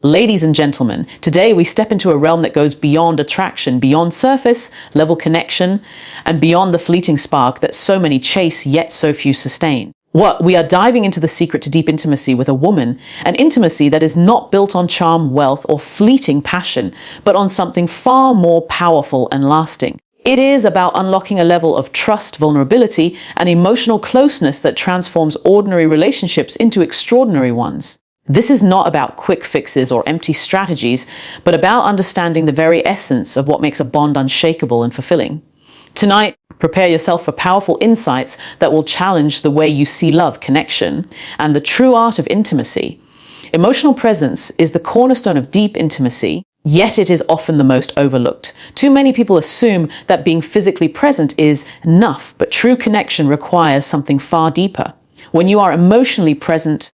Ladies and gentlemen, today we step into a realm that goes beyond attraction, beyond surface level connection, and beyond the fleeting spark that so many chase yet so few sustain. We are diving into the secret to deep intimacy with a woman, an intimacy that is not built on charm, wealth, or fleeting passion, but on something far more powerful and lasting. It is about unlocking a level of trust, vulnerability, and emotional closeness that transforms ordinary relationships into extraordinary ones. This is not about quick fixes or empty strategies, but about understanding the very essence of what makes a bond unshakable and fulfilling. Tonight, prepare yourself for powerful insights that will challenge the way you see love, connection, and the true art of intimacy. Emotional presence is the cornerstone of deep intimacy, yet it is often the most overlooked. Too many people assume that being physically present is enough, but true connection requires something far deeper. When you are emotionally present,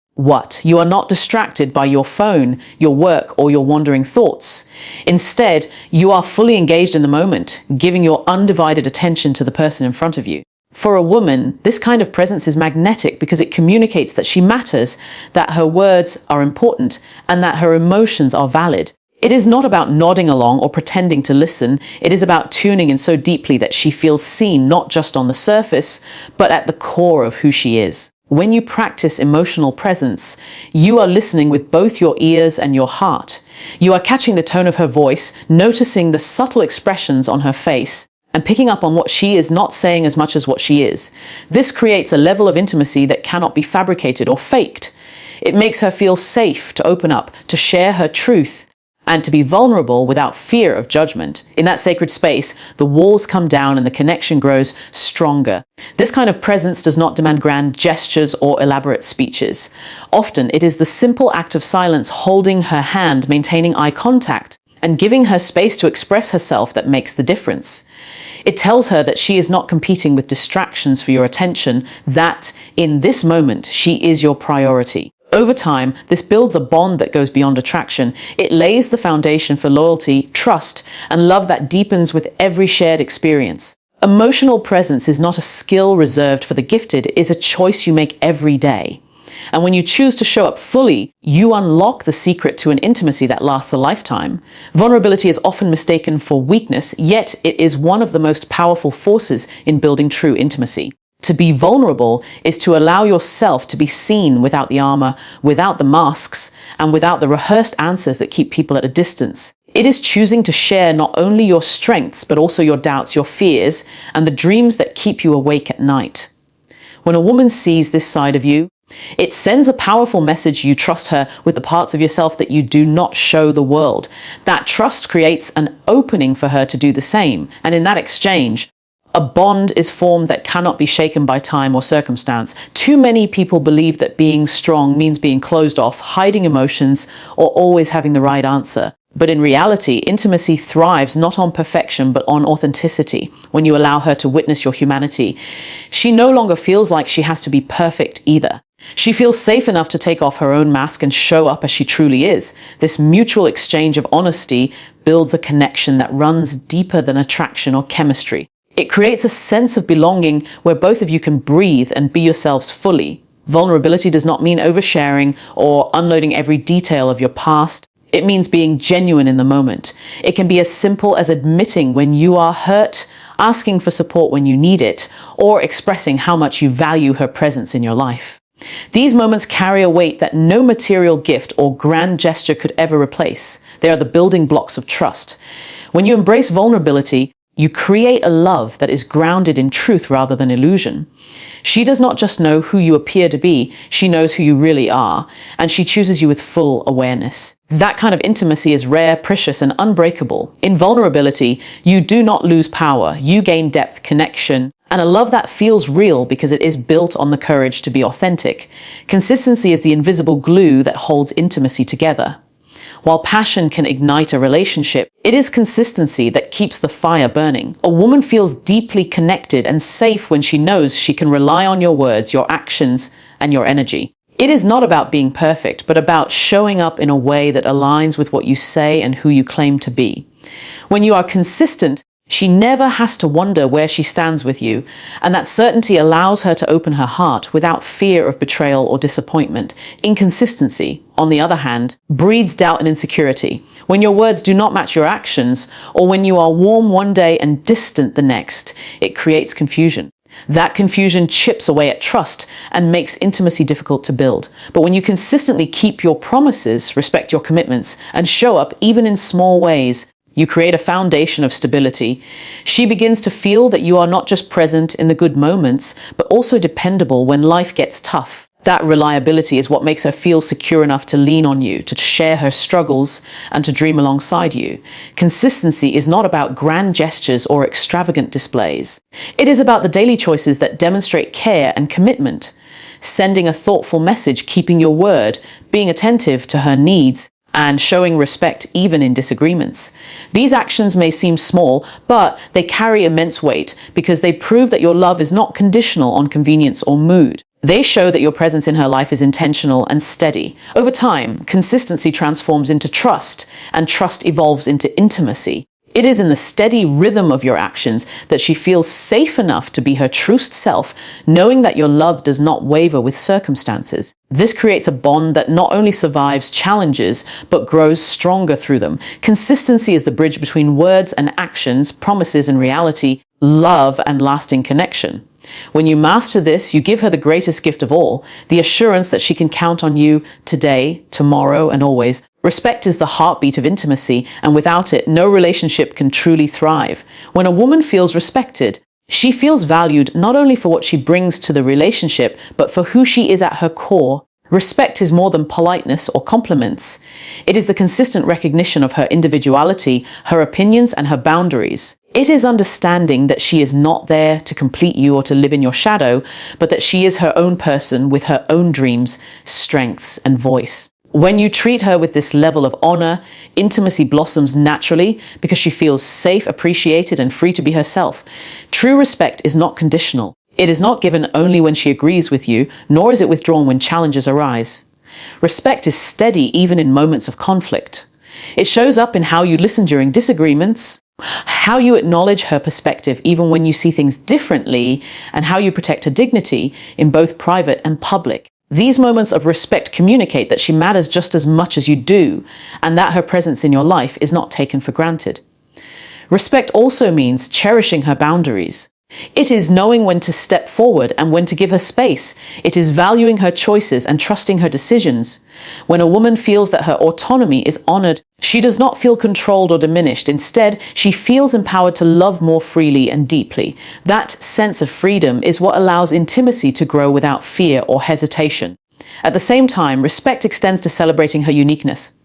you are not distracted by your phone, your work, or your wandering thoughts. Instead, you are fully engaged in the moment, giving your undivided attention to the person in front of you. For a woman, this kind of presence is magnetic because it communicates that she matters, that her words are important, and that her emotions are valid. It is not about nodding along or pretending to listen. It is about tuning in so deeply that she feels seen, not just on the surface, but at the core of who she is. When you practice emotional presence, you are listening with both your ears and your heart. You are catching the tone of her voice, noticing the subtle expressions on her face, and picking up on what she is not saying as much as what she is. This creates a level of intimacy that cannot be fabricated or faked. It makes her feel safe to open up, to share her truth, and to be vulnerable without fear of judgment. In that sacred space, the walls come down and the connection grows stronger. This kind of presence does not demand grand gestures or elaborate speeches. Often, it is the simple act of silence, holding her hand, maintaining eye contact, and giving her space to express herself that makes the difference. It tells her that she is not competing with distractions for your attention, that in this moment, she is your priority. Over time, this builds a bond that goes beyond attraction. It lays the foundation for loyalty, trust, and love that deepens with every shared experience. Emotional presence is not a skill reserved for the gifted, it is a choice you make every day. And when you choose to show up fully, you unlock the secret to an intimacy that lasts a lifetime. Vulnerability is often mistaken for weakness, yet it is one of the most powerful forces in building true intimacy. To be vulnerable is to allow yourself to be seen without the armor, without the masks, and without the rehearsed answers that keep people at a distance. It is choosing to share not only your strengths, but also your doubts, your fears, and the dreams that keep you awake at night. When a woman sees this side of you, it sends a powerful message. You trust her with the parts of yourself that you do not show the world. That trust creates an opening for her to do the same, and in that exchange, a bond is formed that cannot be shaken by time or circumstance. Too many people believe that being strong means being closed off, hiding emotions, or always having the right answer. But in reality, intimacy thrives not on perfection, but on authenticity. When you allow her to witness your humanity, she no longer feels like she has to be perfect either. She feels safe enough to take off her own mask and show up as she truly is. This mutual exchange of honesty builds a connection that runs deeper than attraction or chemistry. It creates a sense of belonging where both of you can breathe and be yourselves fully. Vulnerability does not mean oversharing or unloading every detail of your past. It means being genuine in the moment. It can be as simple as admitting when you are hurt, asking for support when you need it, or expressing how much you value her presence in your life. These moments carry a weight that no material gift or grand gesture could ever replace. They are the building blocks of trust. When you embrace vulnerability, you create a love that is grounded in truth rather than illusion. She does not just know who you appear to be, she knows who you really are, and she chooses you with full awareness. That kind of intimacy is rare, precious, and unbreakable. In vulnerability, you do not lose power, you gain depth, connection, and a love that feels real because it is built on the courage to be authentic. Consistency is the invisible glue that holds intimacy together. While passion can ignite a relationship, it is consistency that keeps the fire burning. A woman feels deeply connected and safe when she knows she can rely on your words, your actions, and your energy. It is not about being perfect, but about showing up in a way that aligns with what you say and who you claim to be. When you are consistent, She never has to wonder where she stands with you, and that certainty allows her to open her heart without fear of betrayal or disappointment. Inconsistency, on the other hand, breeds doubt and insecurity. When your words do not match your actions, or when you are warm one day and distant the next, it creates confusion. That confusion chips away at trust and makes intimacy difficult to build. But when you consistently keep your promises, respect your commitments, and show up even in small ways, you create a foundation of stability. She begins to feel that you are not just present in the good moments, but also dependable when life gets tough. That reliability is what makes her feel secure enough to lean on you, to share her struggles, and to dream alongside you. Consistency is not about grand gestures or extravagant displays. It is about the daily choices that demonstrate care and commitment. Sending a thoughtful message, keeping your word, being attentive to her needs, and showing respect even in disagreements. These actions may seem small, but they carry immense weight because they prove that your love is not conditional on convenience or mood. They show that your presence in her life is intentional and steady. Over time, consistency transforms into trust, and trust evolves into intimacy. It is in the steady rhythm of your actions that she feels safe enough to be her truest self, knowing that your love does not waver with circumstances. This creates a bond that not only survives challenges, but grows stronger through them. Consistency is the bridge between words and actions, promises and reality, love and lasting connection. When you master this, you give her the greatest gift of all, the assurance that she can count on you today, tomorrow, and always. Respect is the heartbeat of intimacy, and without it, no relationship can truly thrive. When a woman feels respected, she feels valued not only for what she brings to the relationship, but for who she is at her core. Respect is more than politeness or compliments. It is the consistent recognition of her individuality, her opinions, and her boundaries. It is understanding that she is not there to complete you or to live in your shadow, but that she is her own person with her own dreams, strengths, and voice. When you treat her with this level of honor, intimacy blossoms naturally because she feels safe, appreciated, and free to be herself. True respect is not conditional. It is not given only when she agrees with you, nor is it withdrawn when challenges arise. Respect is steady even in moments of conflict. It shows up in how you listen during disagreements, how you acknowledge her perspective even when you see things differently, and how you protect her dignity in both private and public. These moments of respect communicate that she matters just as much as you do, and that her presence in your life is not taken for granted. Respect also means cherishing her boundaries. It is knowing when to step forward and when to give her space. It is valuing her choices and trusting her decisions. When a woman feels that her autonomy is honored, she does not feel controlled or diminished. Instead, she feels empowered to love more freely and deeply. That sense of freedom is what allows intimacy to grow without fear or hesitation. At the same time, respect extends to celebrating her uniqueness.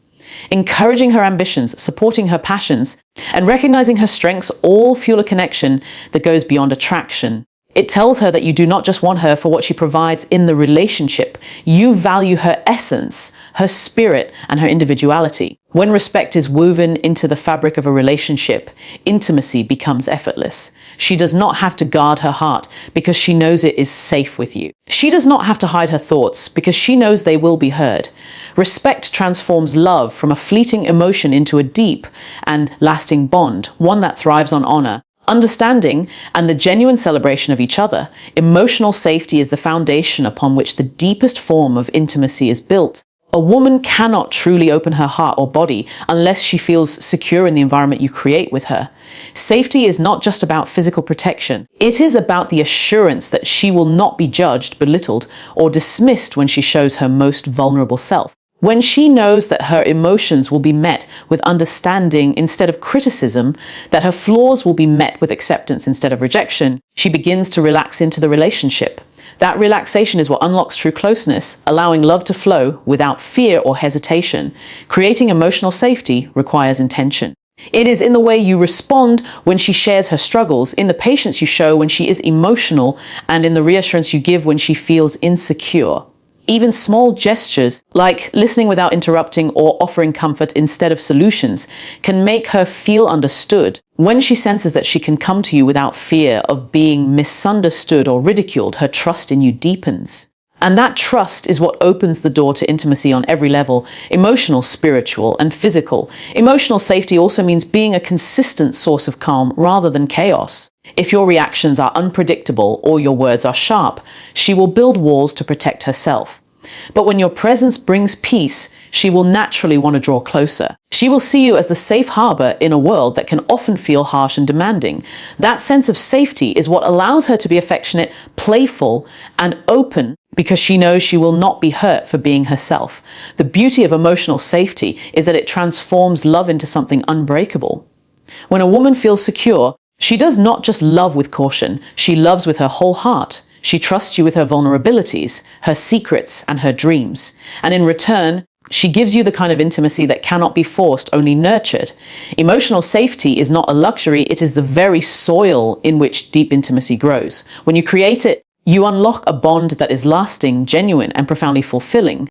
Encouraging her ambitions, supporting her passions, and recognizing her strengths all fuel a connection that goes beyond attraction. It tells her that you do not just want her for what she provides in the relationship. You value her essence, her spirit, and her individuality. When respect is woven into the fabric of a relationship, intimacy becomes effortless. She does not have to guard her heart because she knows it is safe with you. She does not have to hide her thoughts because she knows they will be heard. Respect transforms love from a fleeting emotion into a deep and lasting bond, one that thrives on honor, understanding, and the genuine celebration of each other. Emotional safety is the foundation upon which the deepest form of intimacy is built. A woman cannot truly open her heart or body unless she feels secure in the environment you create with her. Safety is not just about physical protection. It is about the assurance that she will not be judged, belittled, or dismissed when she shows her most vulnerable self. When she knows that her emotions will be met with understanding instead of criticism, that her flaws will be met with acceptance instead of rejection, she begins to relax into the relationship. That relaxation is what unlocks true closeness, allowing love to flow without fear or hesitation. Creating emotional safety requires intention. It is in the way you respond when she shares her struggles, in the patience you show when she is emotional, and in the reassurance you give when she feels insecure. Even small gestures, like listening without interrupting or offering comfort instead of solutions, can make her feel understood. When she senses that she can come to you without fear of being misunderstood or ridiculed, her trust in you deepens. And that trust is what opens the door to intimacy on every level: emotional, spiritual, and physical. Emotional safety also means being a consistent source of calm rather than chaos. If your reactions are unpredictable or your words are sharp, she will build walls to protect herself. But when your presence brings peace, she will naturally want to draw closer. She will see you as the safe harbor in a world that can often feel harsh and demanding. That sense of safety is what allows her to be affectionate, playful, and open, because she knows she will not be hurt for being herself. The beauty of emotional safety is that it transforms love into something unbreakable. When a woman feels secure, she does not just love with caution, she loves with her whole heart. She trusts you with her vulnerabilities, her secrets, and her dreams. And in return, she gives you the kind of intimacy that cannot be forced, only nurtured. Emotional safety is not a luxury, it is the very soil in which deep intimacy grows. When you create it, you unlock a bond that is lasting, genuine, and profoundly fulfilling.